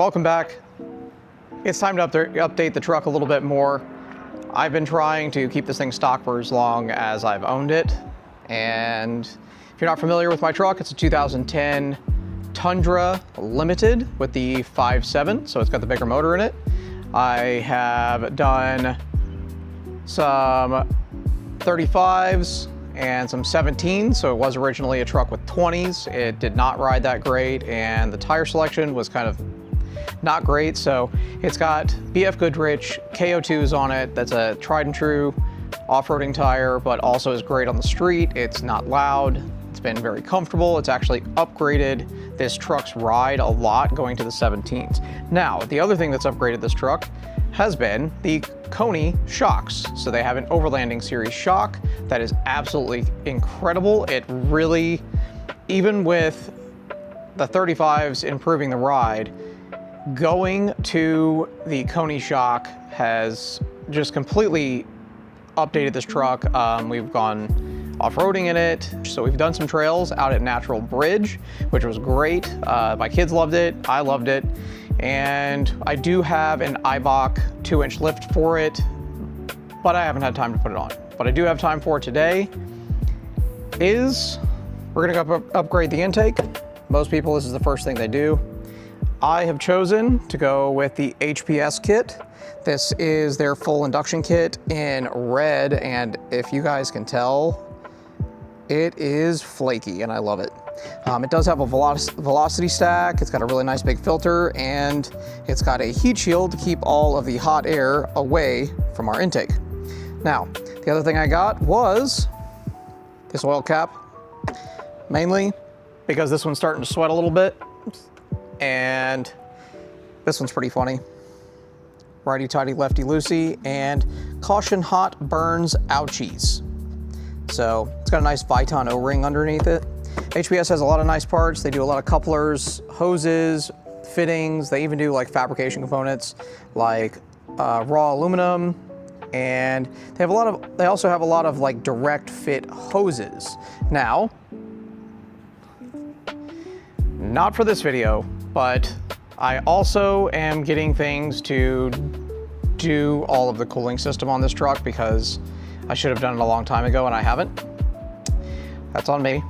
welcome back. It's time to update the truck a little bit more. I've been trying to keep this thing stock for as long as I've owned it. And if you're not familiar with my truck, it's a 2010 Tundra Limited with the 5.7, so it's got the bigger motor in it. I have done some 35s and some 17s, so it was originally a truck with 20s. It did not ride that great, and the tire selection was kind of not great. So it's got BF Goodrich KO2s on it. That's a tried and true off-roading tire, but also is great on the street. It's not loud. It's been very comfortable. It's actually upgraded this truck's ride a lot going to the 17s. Now, the other thing that's upgraded this truck has been the Koni shocks. So they have an overlanding series shock that is absolutely incredible. It really, even with the 35s improving the ride, going to the Koni shock has just completely updated this truck. We've gone off-roading in it. So we've done some trails out at Natural Bridge, which was great. My kids loved it, I loved it. And I do have an Eibach 2-inch lift for it, but I haven't had time to put it on. What I do have time for today is we're gonna upgrade the intake. Most people, this is the first thing they do. I have chosen to go with the HPS kit. This is their full induction kit in red, and if you guys can tell, it is flaky and I love it. It does have a velocity stack. It's got a really nice big filter, and it's got a heat shield to keep all of the hot air away from our intake. Now, the other thing I got was this oil cap, mainly because this one's starting to sweat a little bit, and this one's pretty funny. Righty-tighty, lefty-loosey, and caution hot burns ouchies. So it's got a nice Viton O-ring underneath it. HPS has a lot of nice parts. They do a lot of couplers, hoses, fittings. They even do like fabrication components like raw aluminum, and they also have a lot of like direct fit hoses. Now, not for this video, but I also am getting things to do all of the cooling system on this truck because I should have done it a long time ago and I haven't. That's on me.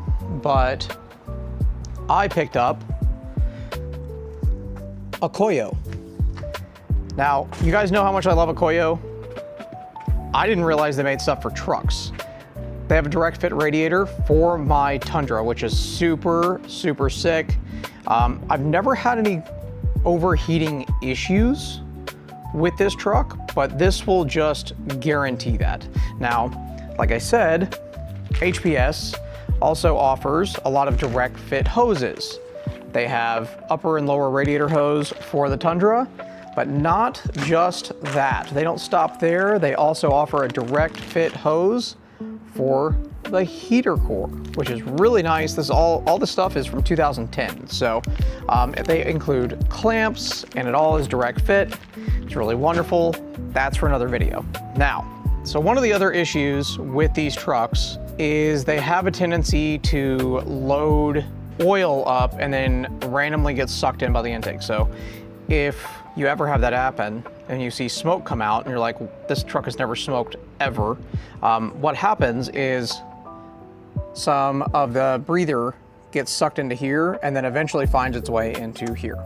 But I picked up a Koyo. Now, you guys know how much I love a Koyo. I didn't realize they made stuff for trucks. They have a direct fit radiator for my Tundra, which is super, super sick. I've never had any overheating issues with this truck, but this will just guarantee that. Now, like I said, HPS also offers a lot of direct fit hoses. They have upper and lower radiator hose for the Tundra, but not just that. They don't stop there. They also offer a direct fit hose for the heater core, which is really nice. This all this stuff is from 2010. So they include clamps, and it all is direct fit. It's really wonderful. That's for another video. Now, so one of the other issues with these trucks is they have a tendency to load oil up and then randomly get sucked in by the intake. So if you ever have that happen and you see smoke come out and you're like, this truck has never smoked ever, what happens is some of the breather gets sucked into here and then eventually finds its way into here.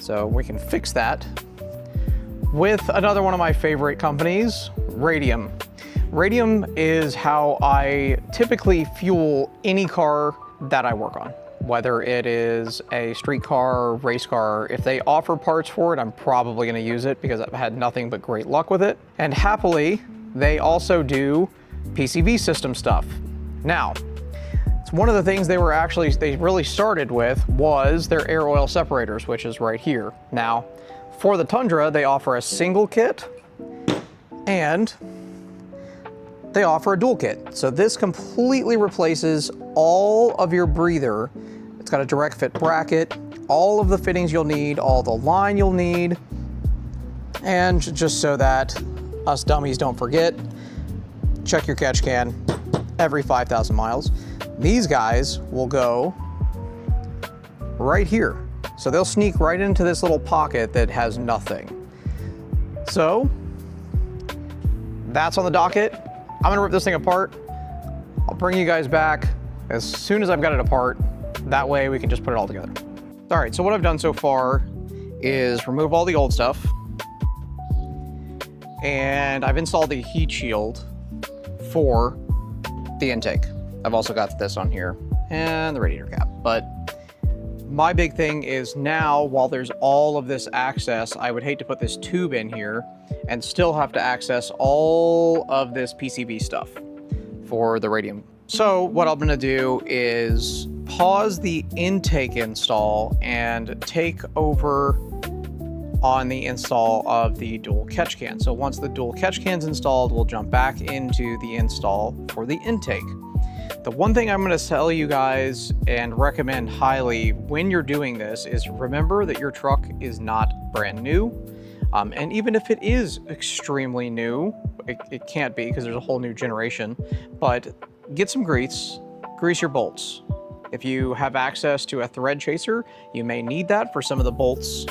So we can fix that with another one of my favorite companies, Radium. Radium is how I typically fuel any car that I work on, whether it is a street car, race car. If they offer parts for it, I'm probably gonna use it because I've had nothing but great luck with it. And happily, they also do PCV system stuff. Now, it's one of the things they really started with was their air oil separators, which is right here. Now, for the Tundra, they offer a single kit and they offer a dual kit. So this completely replaces all of your breather. It's got a direct fit bracket, all of the fittings you'll need, all the line you'll need. And just so that us dummies don't forget, check your catch can every 5,000 miles. These guys will go right here. So they'll sneak right into this little pocket that has nothing. So that's on the docket. I'm gonna rip this thing apart. I'll bring you guys back as soon as I've got it apart. That way we can just put it all together. All right, so what I've done so far is remove all the old stuff. And I've installed the heat shield for the intake. I've also got this on here and the radiator cap. But my big thing is now, while there's all of this access, I would hate to put this tube in here and still have to access all of this PCV stuff for the radium. So what I'm gonna do is pause the intake install and take over on the install of the dual catch can. So once the dual catch can's installed, we'll jump back into the install for the intake. The one thing I'm going to tell you guys and recommend highly when you're doing this is remember that your truck is not brand new. And even if it is extremely new, it can't be because there's a whole new generation, but get some grease your bolts. If you have access to a thread chaser, you may need that for some of the bolts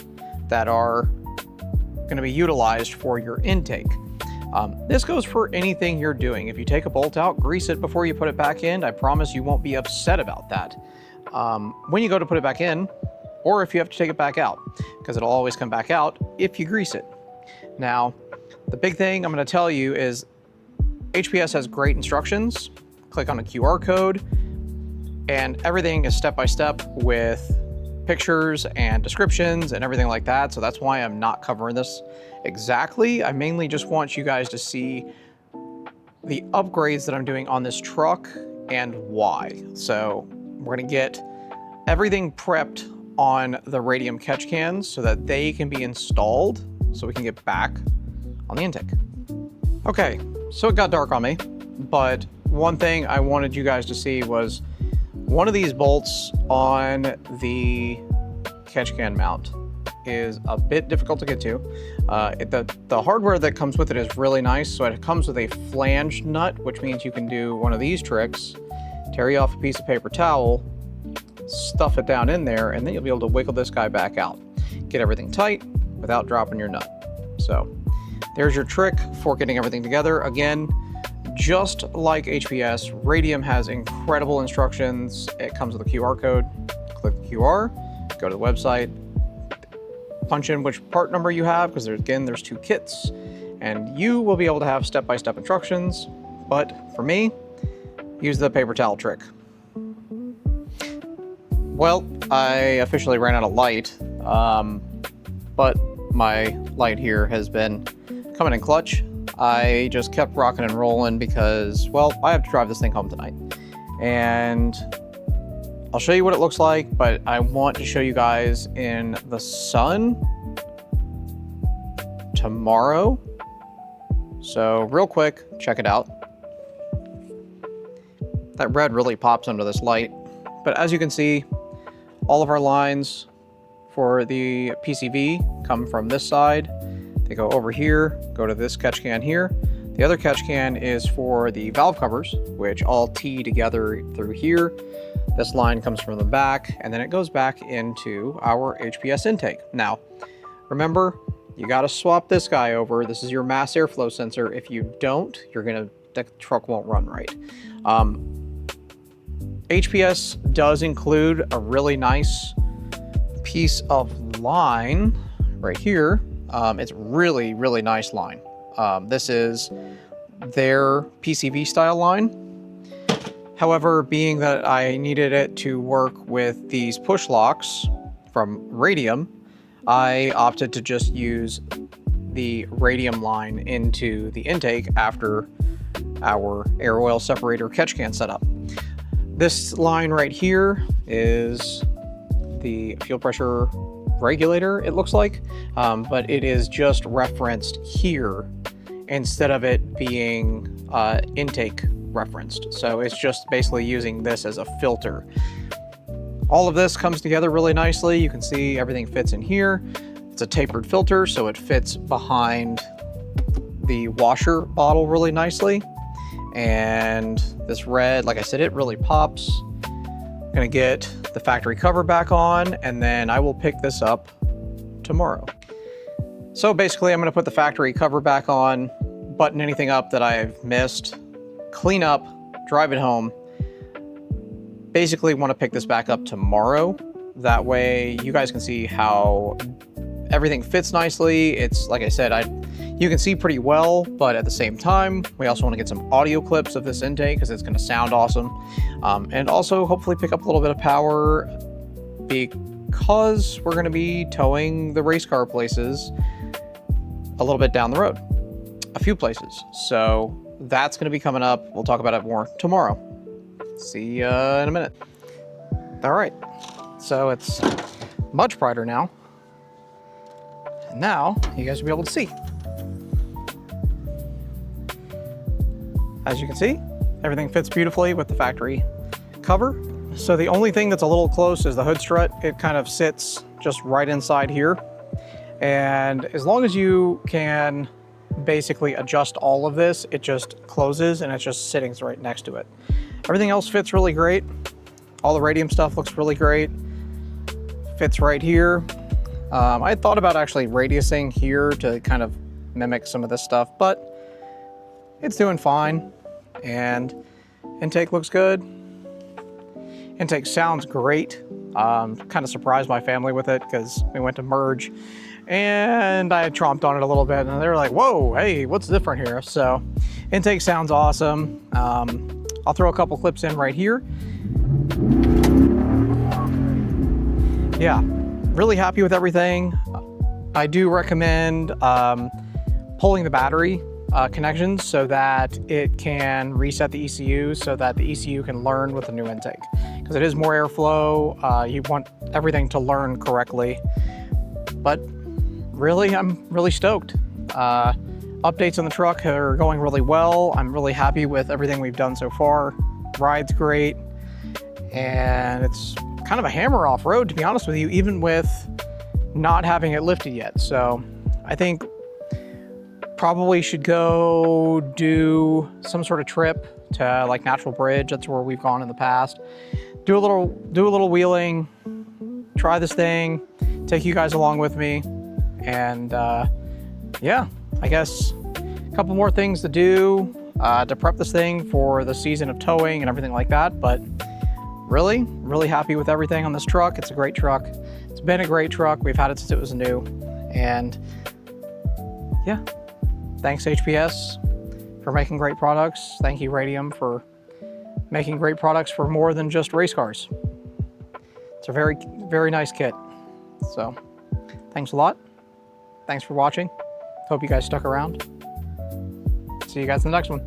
that are going to be utilized for your intake. This goes for anything you're doing. If you take a bolt out, grease it before you put it back in. I promise you won't be upset about that. When you go to put it back in, or if you have to take it back out, because it'll always come back out if you grease it. Now, the big thing I'm going to tell you is HPS has great instructions. Click on a QR code, and everything is step-by-step with pictures and descriptions and everything like that. So that's why I'm not covering this exactly. I mainly just want you guys to see the upgrades that I'm doing on this truck and why. So we're gonna get everything prepped on the radium catch cans so that they can be installed so we can get back on the intake. Okay, so it got dark on me, but one thing I wanted you guys to see was one of these bolts on the catch can mount is a bit difficult to get to. The hardware that comes with it is really nice. So it comes with a flanged nut, which means you can do one of these tricks, tear you off a piece of paper towel, stuff it down in there, and then you'll be able to wiggle this guy back out. Get everything tight without dropping your nut. So there's your trick for getting everything together. Again, just like HPS, Radium has incredible instructions. It comes with a QR code. Click the QR, go to the website, punch in which part number you have, because there's 2 kits, and you will be able to have step-by-step instructions. But for me, use the paper towel trick. Well, I officially ran out of light, but my light here has been coming in clutch. I just kept rocking and rolling because, well, I have to drive this thing home tonight. And I'll show you what it looks like, but I want to show you guys in the sun tomorrow. So real quick, check it out. That red really pops under this light. But as you can see, all of our lines for the PCV come from this side. They go over here, go to this catch can here. The other catch can is for the valve covers, which all tee together through here. This line comes from the back, and then it goes back into our HPS intake. Now, remember, you gotta swap this guy over. This is your mass airflow sensor. If you don't, the truck won't run right. HPS does include a really nice piece of line right here. It's really, really nice line. This is their PCV style line. However, being that I needed it to work with these push locks from Radium, I opted to just use the Radium line into the intake after our air oil separator catch can setup. This line right here is the fuel pressure regulator, it looks like, but it is just referenced here instead of it being intake referenced. So it's just basically using this as a filter. All of this comes together really nicely. You can see everything fits in here. It's a tapered filter, so it fits behind the washer bottle really nicely. And this red, like I said, it really pops. I'm gonna get the factory cover back on, and then I will pick this up tomorrow. So basically I'm gonna put the factory cover back on, button anything up that I've missed, clean up, drive it home. Basically want to pick this back up tomorrow. That way you guys can see how everything fits nicely. It's like I said, you can see pretty well, but at the same time, we also want to get some audio clips of this intake because it's going to sound awesome. And also hopefully pick up a little bit of power because we're going to be towing the race car places a little bit down the road, a few places. So that's going to be coming up. We'll talk about it more tomorrow. See you in a minute. All right, so it's much brighter now. And now you guys will be able to see. As you can see, everything fits beautifully with the factory cover. So the only thing that's a little close is the hood strut. It kind of sits just right inside here. And as long as you can basically adjust all of this, it just closes and it's just sitting right next to it. Everything else fits really great. All the radium stuff looks really great. Fits right here. I thought about actually radiusing here to kind of mimic some of this stuff, but it's doing fine. And intake looks good. Intake sounds great. Kind of surprised my family with it because we went to merge and I tromped on it a little bit and they were like, whoa, hey, what's different here? So intake sounds awesome. I'll throw a couple clips in right here. Yeah, really happy with everything. I do recommend pulling the battery connections so that it can reset the ECU so that the ECU can learn with the new intake. Because it is more airflow, you want everything to learn correctly. But really, I'm really stoked. Updates on the truck are going really well. I'm really happy with everything we've done so far. Ride's great, and it's kind of a hammer off-road, to be honest with you, even with not having it lifted yet. So I think probably should go do some sort of trip to like Natural Bridge. That's where we've gone in the past. Do a little wheeling, try this thing, take you guys along with me, and yeah, I guess a couple more things to do to prep this thing for the season of towing and everything like that. But really happy with everything on this truck. It's a great truck. It's been a great truck. We've had it since it was new. And yeah, thanks HPS for making great products. Thank you Radium for making great products for more than just race cars. It's a very nice kit. So thanks a lot. Thanks for watching. Hope you guys stuck around. See you guys in the next one.